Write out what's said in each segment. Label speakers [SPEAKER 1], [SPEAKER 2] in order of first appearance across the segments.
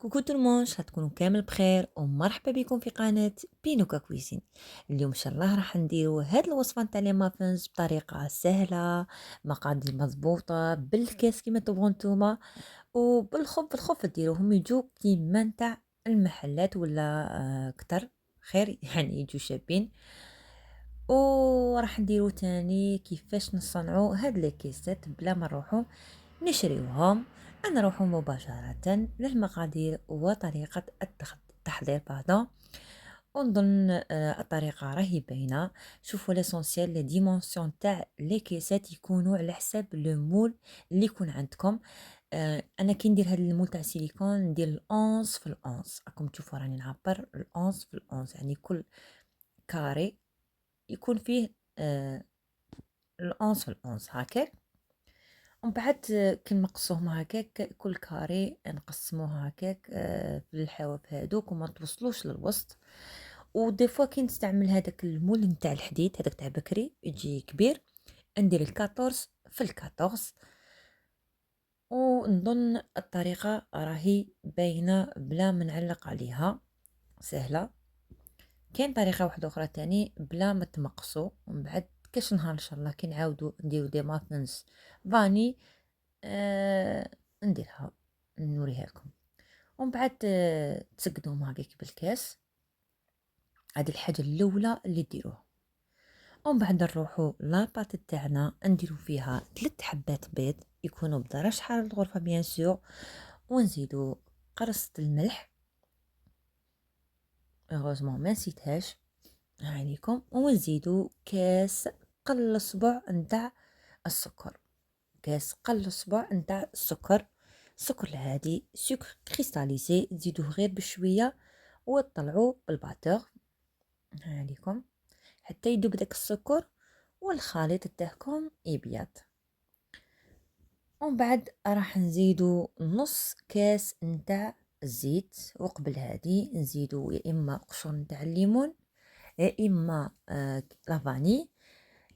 [SPEAKER 1] كوكو تو المون، تكونوا كامل بخير ومرحبا بكم في قناة بينوكا كويسين. اليوم ان شاء الله راح نديرو هاد الوصفة نتاع لي مافنز بطريقة سهلة، مقادير مضبوطة بالكاس كيما تبغوا نتوما، وبالخف ديروهم يجو كيما نتاع المحلات ولا كتر خير يعني يجو شابين. وراح نديرو تاني كيفاش نصنعو هاد لي كيسات بلا ما نروحو نشريوهم، نروحو مباشرة للمقادير وطريقة التحضير ونظن الطريقة راهي باينة. شوفوا ليسونسيال لي ديمونسيون تاع لي كيسات يكونوا على حساب لو مول اللي يكون عندكم. انا كي ندير هاد المول تاع سيليكون ندير الأونز في الأونز، راكم تشوفوا راني نعبر الأونز في الأونز، يعني كل كاري يكون فيه الأونز في الأونز هكاك. ومن بعد كي نقصوهم هكاك كل كاري نقسموه هكاك في الحواف هادوك وما توصلوش للوسط. ودي فوا كي نستعمل هذاك المول نتاع الحديد هذاك تاع بكري يجي كبير، ندير الكاطورز في الكاطورز. ونظن الطريقة راهي باينة بلا ما نعلق عليها، سهلة. كاين طريقة واحدة أخرى تاني بلا ما تمقصو، ومن بعد كاش نهار إن شاء الله كي نعاودو نديرو دي مافنز فاني نديرها نوريها لكم. ومن بعد تسقدوهم هكاك بالكاس، هذه الحاجة الأولى اللي ديروها. ومن بعد نروحو لاباط تاعنا نديرو فيها 3 حبات بيض يكونوا بدرجة حرارة الغرفة بيان سور، ونزيدو قرصة الملح، هوزمون ما نسيتهاش عليكم، ونزيدو كاس قل صبع نتاع السكر، كاس قل صبع نتاع السكر الهادي سكر كريستاليزي، تزيدوه غير بشويه وتطلعوه بالباتور عليكم حتى يذوب داك السكر والخليط تاعكم يبيض. ومن بعد راح نزيدو نص كاس نتاع الزيت، وقبل هادي نزيدو يا اما قشور نتاع الليمون يا اما لافاني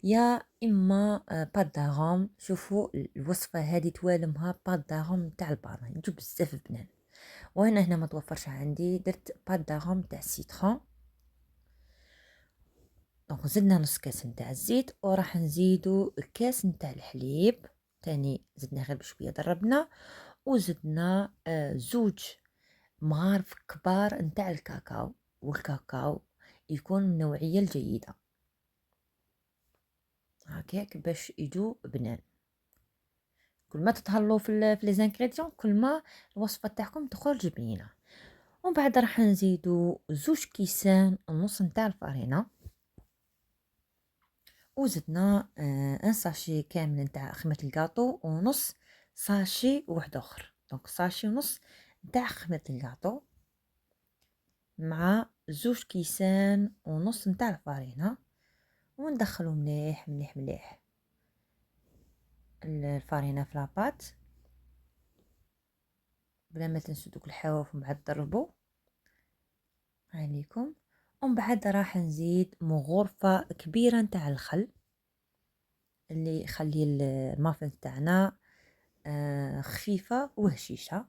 [SPEAKER 1] يا اما باد داغوم. شوفوا الوصفه هذه توالمها باد داغوم تاع البارون يجو بزاف بنان، وهنا ما توفرش عندي درت باد داغوم تاع السيترون. دونك زدنا نص كاس نتاع الزيت، وراح نزيدو كاس نتاع الحليب تاني، زدنا غير بشويه ضربنا، وزدنا زوج مغارف كبار نتاع الكاكاو، والكاكاو يكون من النوعيه الجيده هكاك باش يجو بنان. كل ما تتهلوا في لي زانغريديون كل ما الوصفه تاعكم تخرج بنينه. ومن بعد راح نزيدو زوج كيسان ونص نتاع الفرينه، وزدنا ان ساشي كامل نتاع خميره الكاطو ونص ساشي واحد اخر، دونك ساشي ونص نتاع خميره الكاطو مع زوج كيسان ونص نتاع الفرينه، وندخلو مليح مليح مليح الفرينه في لاباط بلا ما تنسوا دوك الحواف، ومن بعد ضربوا عليكم. ومن بعد راح نزيد مغرفة كبيرة نتاع الخل اللي يخلي المافن تاعنا خفيفة وهشيشة.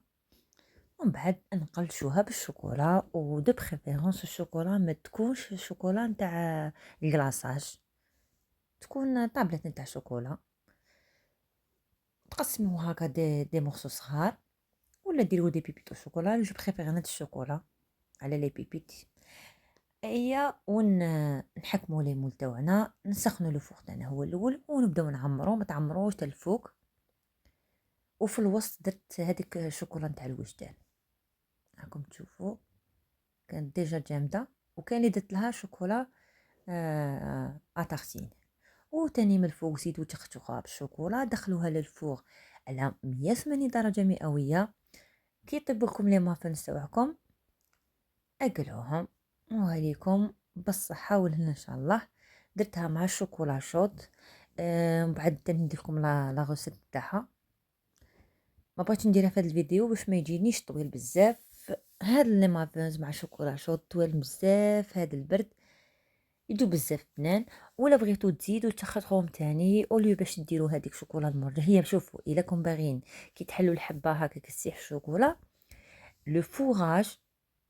[SPEAKER 1] ومن بعد نقلشوها بالشوكولا، ودو بريفيرونس الشوكولا ما تكونش الشوكولا نتاع الكلاصاج، تكون طابلة نتاع شوكولا. تقسموها هكا دي مورسو صغار، ولا ديروا دي بيبيتو شوكولا، جو بريفير هاد الشوكولا على لي بيبيت. هي نحكموا لي مول تاعنا، نسخنوا لو فوق تاعنا هو الاول، ونبداو نعمرو، ما تعمروش حتى الفوق. وفي الوسط درت هذيك الشوكولا نتاع الوجدان، راكم تشوفوا كانت ديجا جامده، وكان اللي درت لها شوكولا اتارتين. وتاني من الفوق زيدوا تخشوها بالشوكولا، دخلوها للفوق على 180 درجه مئويه. كي يطيب لكم لي مافنز تاعكم اقلعوهم، وهليكم بالصحة والهنا ان شاء الله. درتها مع الشوكولا شوت. من بعد تاني ندير لكم لا غوسيت تاعها، ما بغيتش نديرها في هذا الفيديو باش ما يجينيش طويل بزاف. هاد لي مافنز مع الشوكولا شوت طويل بزاف، هذا البرد يجو بزاف بنان. ولا بغيتو تزيدو تخطروهم تاني اوليو باش ديرو هذيك شوكولا المر. هي شوفوا الا كون باغيين كي تحلوا الحبه هكاك تسيح الشوكولا، لو فوغاج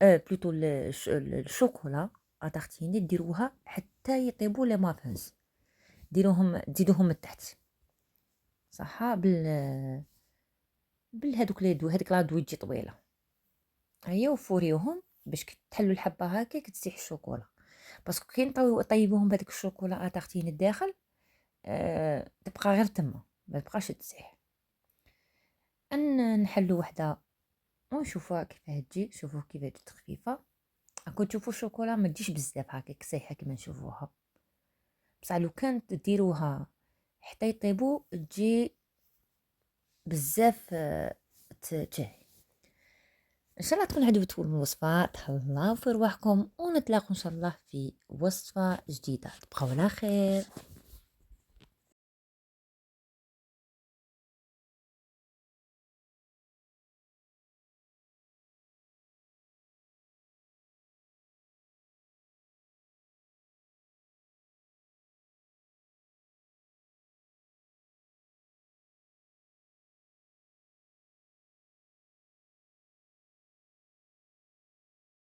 [SPEAKER 1] بلوتو الشوكولا اتارتيني ديروها حتى يطيبوا لي مافنز، تزيدوهم من التحت صح بالهذوك لي دو هذيك لادوي تجي طويله، هيا وفوريوهم باش كي تحلوا الحبه هكاك تسيح الشوكولا، باسكو كي طيبوهم بهذيك الشوكولا اتارتيني الداخل تبقى غير تما ما تبقاش تسيح. ان نحلوا وحده ونشوفوها كيفاه تجي، شوفوا كيفاه تجي خفيفه، راكم تشوفوا الشوكولا ما تجيش بزاف هكاك سايحه كيما نشوفوها، بصح لو كانت ديروها حتى يطيبوا تجي بزاف تشهي. ان شاء الله تكون عجبتكم الوصفه، تهلاو في رواحكم ونتلاقوا ان شاء الله في وصفه جديده، تبقاو على خير.